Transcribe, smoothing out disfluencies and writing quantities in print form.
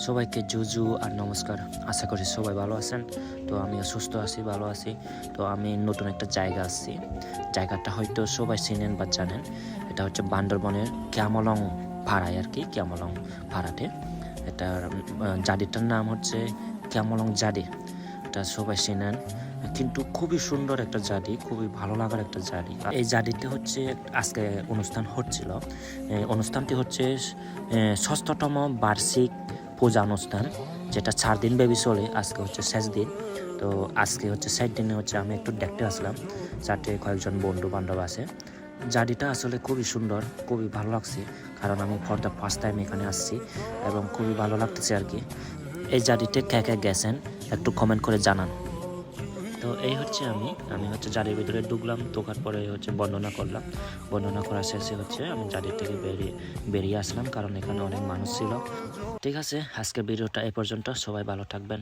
সবাইকে জুজু আর নমস্কার। আশা করি সবাই ভালো আছেন। তো আমিও সুস্থ আছি, ভালো আছি। তো আমি নতুন একটা জায়গা আসছি। জায়গাটা হয়তো সবাই চিনেন বা জানেন। এটা হচ্ছে বান্দরবনের ক্যামলং পাড়ায় আর কি, ক্যামলং পাড়াতে। এটার জাডিটার নাম হচ্ছে ক্যামলং জাডি। এটা সবাই চিনেন, কিন্তু খুবই সুন্দর একটা জাডি, খুবই ভালো লাগার একটা জাডি। এই জাডিতে হচ্ছে আজকে অনুষ্ঠান হচ্ছিল। অনুষ্ঠানটি হচ্ছে ষষ্ঠতম বার্ষিক পূজা অনুষ্ঠান, যেটা 4 দিন ব্যাপী চলে। আজকে হচ্ছে শেষ দিন। তো আজকে হচ্ছে 7 দিনে হচ্ছে আমি একটু দেখতে আসলাম, যাতে কয়েকজন বন্ধু বান্ধব আছে। জাডিটা আসলে খুবই সুন্দর, খুবই ভালো লাগছে, কারণ আমি ফর দ্য ফার্স্ট টাইম এখানে আসছি এবং খুবই ভালো লাগতেছে আর কি। এই জাডিতে কে কে গেছেন একটু কমেন্ট করে জানান। তো এই হচ্ছে আমি হচ্ছে জারির ভিতরে ঢুকলাম, ঢোকার পরে হচ্ছে বর্ণনা করলাম। বর্ণনা করার শেষে হচ্ছে আমি জারির থেকে বেরিয়ে আসলাম, কারণ এখানে অনেক মানুষ ছিল। ঠিক আছে, আজকের ভিডিওটা এ পর্যন্ত। সবাই ভালো থাকবেন।